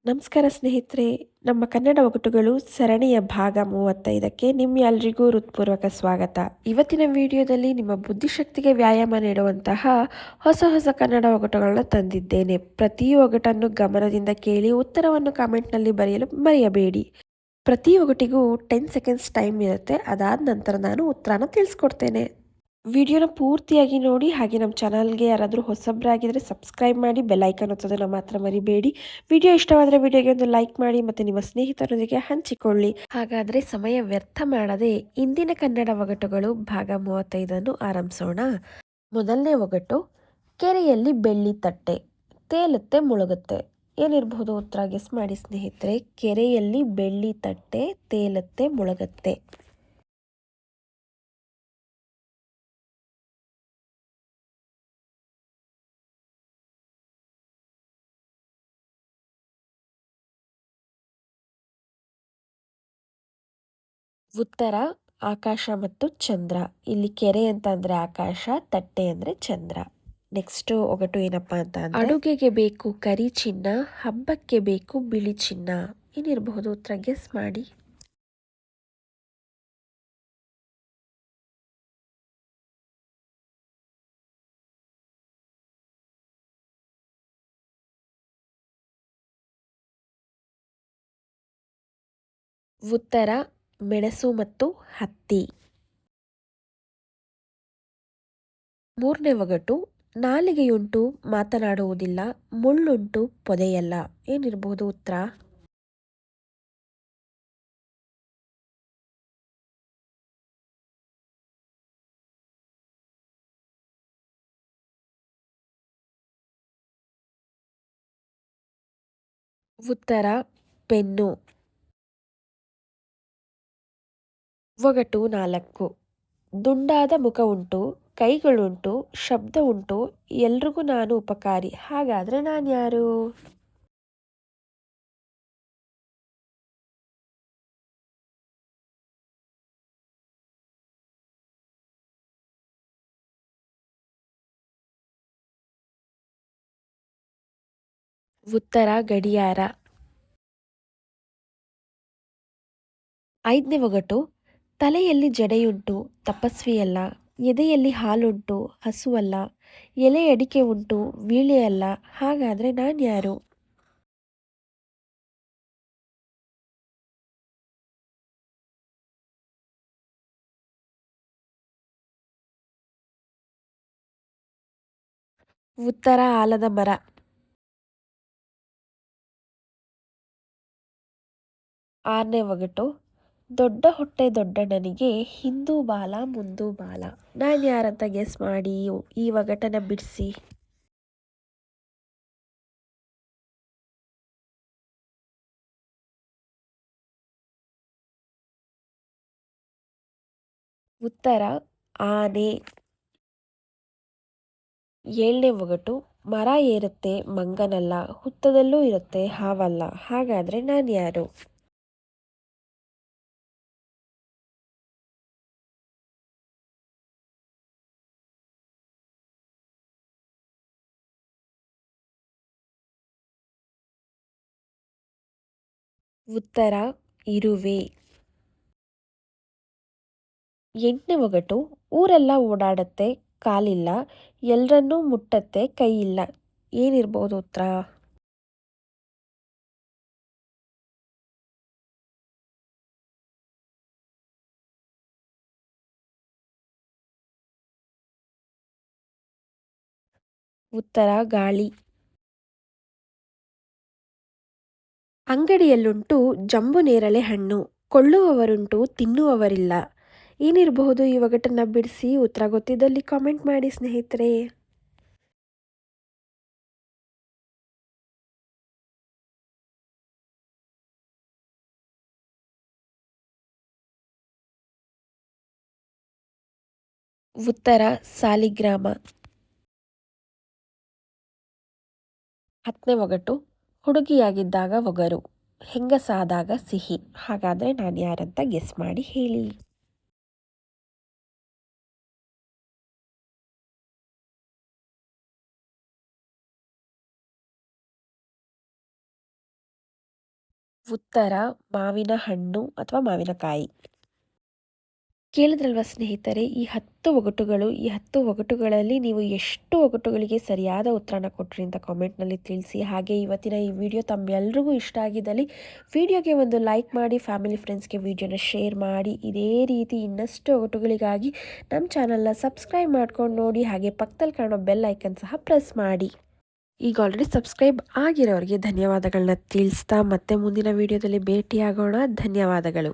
ನಮಸ್ಕಾರ ಸ್ನೇಹಿತರೆ, ನಮ್ಮ ಕನ್ನಡ ಒಗಟುಗಳು ಸರಣಿಯ ಭಾಗ 35ಕ್ಕೆ ನಿಮ್ಮೆಲ್ಲರಿಗೂ ಹೃತ್ಪೂರ್ವಕ ಸ್ವಾಗತ. ಇವತ್ತಿನ ವಿಡಿಯೋದಲ್ಲಿ ನಿಮ್ಮ ಬುದ್ಧಿಶಕ್ತಿಗೆ ವ್ಯಾಯಾಮ ನೀಡುವಂತಹ ಹೊಸ ಕನ್ನಡ ಒಗಟುಗಳನ್ನ ತಂದಿದ್ದೇನೆ. ಪ್ರತಿ ಒಗಟನ್ನು ಗಮನದಿಂದ ಕೇಳಿ ಉತ್ತರವನ್ನು ಕಾಮೆಂಟ್ನಲ್ಲಿ ಬರೆಯಲು ಮರೆಯಬೇಡಿ. ಪ್ರತಿ ಒಗಟಿಗೂ 10 ಸೆಕೆಂಡ್ಸ್ ಟೈಮ್ ಇರುತ್ತೆ. ಅದಾದ ನಂತರ ನಾನು ಉತ್ತರನ ತಿಳಿಸ್ಕೊಡ್ತೇನೆ. ವಿಡಿಯೋನ ಪೂರ್ತಿಯಾಗಿ ನೋಡಿ. ಹಾಗೆ ನಮ್ಮ ಚಾನಲ್ಗೆ ಯಾರಾದರೂ ಹೊಸಬ್ರಾಗಿದ್ದರೆ ಸಬ್ಸ್ಕ್ರೈಬ್ ಮಾಡಿ, ಬೆಲ್ ಐಕಾನ್ ಒತ್ತೋದನ್ನ ಮಾತ್ರ ಮರಿಬೇಡಿ. ವಿಡಿಯೋ ಇಷ್ಟವಾದರೆ ವಿಡಿಯೋಗೆ ಒಂದು ಲೈಕ್ ಮಾಡಿ ಮತ್ತು ನಿಮ್ಮ ಸ್ನೇಹಿತರೊಂದಿಗೆ ಹಂಚಿಕೊಳ್ಳಿ. ಹಾಗಾದರೆ ಸಮಯ ವ್ಯರ್ಥ ಮಾಡದೆ ಇಂದಿನ ಕನ್ನಡ ಒಗಟುಗಳು ಭಾಗ 35 ಆರಂಭಿಸೋಣ. ಮೊದಲನೇ ಒಗಟು, ಕೆರೆಯಲ್ಲಿ ಬೆಳ್ಳಿ ತಟ್ಟೆ ತೇಲುತ್ತೆ ಮುಳುಗುತ್ತೆ. ಏನಿರಬಹುದು ಉತ್ತರ ಗೆಸ್ ಮಾಡಿ ಸ್ನೇಹಿತರೆ. ಕೆರೆಯಲ್ಲಿ ಬೆಳ್ಳಿ ತಟ್ಟೆ ತೇಲುತ್ತೆ ಮುಳುಗುತ್ತೆ. ಉತ್ತರ ಆಕಾಶ ಮತ್ತು ಚಂದ್ರ. ಇಲ್ಲಿ ಕೆರೆ ಅಂತ ಅಂದ್ರೆ ಆಕಾಶ, ತಟ್ಟೆ ಅಂದ್ರೆ ಚಂದ್ರ. ನೆಕ್ಸ್ಟ್ ಒಗಟು ಏನಪ್ಪಾ ಅಂತ ಅಂದ್ರೆ, ಅಡುಗೆಗೆ ಬೇಕು ಕರಿ ಚಿನ್ನ, ಹಬ್ಬಕ್ಕೆ ಬೇಕು ಬಿಳಿ ಚಿನ್ನ. ಏನಿರಬಹುದು ಉತ್ತರ ಗೆಸ್ ಮಾಡಿ. ಉತ್ತರ ಮೆಣಸು ಮತ್ತು ಹತ್ತಿ. ಮೂರನೇ ಒಗಟು, ನಾಲಿಗೆಯುಂಟು ಮಾತನಾಡುವುದಿಲ್ಲ, ಮುಳ್ಳುಂಟು ಪೊದೆಯಲ್ಲ. ಏನಿರಬಹುದು ಉತ್ತರ. ಉತ್ತರ ಪೆನ್ನು. ಒಗಟು 4, ದುಂಡಾದ ಮುಖ ಉಂಟು, ಕೈಗಳುಂಟು, ಶಬ್ದ ಉಂಟು, ಎಲ್ರಿಗೂ ನಾನು ಉಪಕಾರಿ. ಹಾಗಾದ್ರೆ ನಾನು ಯಾರು? ಉತ್ತರ ಗಡಿಯಾರ. 5ನೇ ಒಗಟು, ತಲೆಯಲ್ಲಿ ಜಡೆಯುಂಟು, ತಪಸ್ವಿಯಲ್ಲ, ಎದೆಯಲ್ಲಿ ಹಾಲುಂಟು, ಹಸುವಲ್ಲ, ಎಲೆ ಅಡಿಕೆ ಉಂಟು, ವೀಳೆಯಲ್ಲ. ಹಾಗಾದ್ರೆ ನಾನು ಯಾರು? ಉತ್ತರ ಆಲದ ಮರ. 6ನೇ ಒಗಟು, ದೊಡ್ಡ ಹೊಟ್ಟೆ ದೊಡ್ಡಣ್ಣನಿಗೆ, ಹಿಂದೂ ಬಾಲ ಮುಂದೂ ಬಾಲ. ನಾನು ಯಾರಂತ ಗೆಸ್ ಮಾಡಿ ಈ ಒಗಟನ್ನ ಬಿಡಿಸಿ. ಉತ್ತರ ಆನೆ. 7ನೇ ಒಗಟು, ಮರ ಏರುತ್ತೆ ಮಂಗನಲ್ಲ, ಹುತ್ತದಲ್ಲೂ ಇರುತ್ತೆ ಹಾವಲ್ಲ. ಹಾಗಾದ್ರೆ ನಾನು ಯಾರು? ಉತ್ತರ ಇರುವೆ. 8ನೇ ಒಗಟು, ಊರೆಲ್ಲ ಓಡಾಡತ್ತೆ ಕಾಲಿಲ್ಲ, ಎಲ್ರನ್ನೂ ಮುಟ್ಟತ್ತೆ ಕೈ ಇಲ್ಲ. ಏನಿರ್ಬೋದು ಉತ್ತರ? ಉತ್ತರ ಗಾಳಿ. ಅಂಗಡಿಯಲ್ಲುಂಟು ಜಂಬು ನೇರಳೆ ಹಣ್ಣು, ಕೊಳ್ಳುವವರುಂಟು ತಿನ್ನುವವರಿಲ್ಲ. ಏನಿರಬಹುದು ಈ ಒಗಟನ್ನ ಬಿಡಿಸಿ. ಉತ್ತರ ಗೊತ್ತಿದ್ದಲ್ಲಿ ಕಾಮೆಂಟ್ ಮಾಡಿ ಸ್ನೇಹಿತರೆ. ಉತ್ತರ ಸಾಲಿಗ್ರಾಮ. 10ನೇ ಒಗಟು, ಹುಡುಗಿಯಾಗಿದ್ದಾಗ ಒಗರು, ಹೆಂಗಸಾದಾಗ ಸಿಹಿ. ಹಾಗಾದ್ರೆ ನಾನು ಯಾರಂತ ಗೆಸ್ ಮಾಡಿ ಹೇಳಿ. ಉತ್ತರ ಮಾವಿನ ಹಣ್ಣು ಅಥವಾ ಮಾವಿನಕಾಯಿ. ಕೇಳಿದ್ರಲ್ವ ಸ್ನೇಹಿತರೆ, ಈ 10 ಒಗಟುಗಳಲ್ಲಿ ನೀವು ಎಷ್ಟು ಒಗಟುಗಳಿಗೆ ಸರಿಯಾದ ಉತ್ತರನ ಕೊಟ್ರಿ ಅಂತ ಕಾಮೆಂಟ್ನಲ್ಲಿ ತಿಳಿಸಿ. ಹಾಗೆ ಇವತ್ತಿನ ಈ ವಿಡಿಯೋ ತಮ್ಮೆಲ್ರಿಗೂ ಇಷ್ಟ ಆಗಿದ್ದಲ್ಲಿ ವಿಡಿಯೋಗೆ ಒಂದು ಲೈಕ್ ಮಾಡಿ, ಫ್ಯಾಮಿಲಿ ಫ್ರೆಂಡ್ಸ್ಗೆ ವಿಡಿಯೋನ ಶೇರ್ ಮಾಡಿ. ಇದೇ ರೀತಿ ಇನ್ನಷ್ಟು ಒಗಟುಗಳಿಗಾಗಿ ನಮ್ಮ ಚಾನಲ್ನ ಸಬ್ಸ್ಕ್ರೈಬ್ ಮಾಡ್ಕೊಂಡು ನೋಡಿ. ಹಾಗೆ ಪಕ್ಕದಲ್ಲಿ ಕಾಣೋ ಬೆಲ್ ಐಕನ್ ಸಹ ಪ್ರೆಸ್ ಮಾಡಿ. ಈಗ ಆಲ್ರೆಡಿ ಸಬ್ಸ್ಕ್ರೈಬ್ ಆಗಿರೋರಿಗೆ ಧನ್ಯವಾದಗಳನ್ನ ತಿಳಿಸ್ತಾ ಮತ್ತೆ ಮುಂದಿನ ವಿಡಿಯೋದಲ್ಲಿ ಭೇಟಿಯಾಗೋಣ. ಧನ್ಯವಾದಗಳು.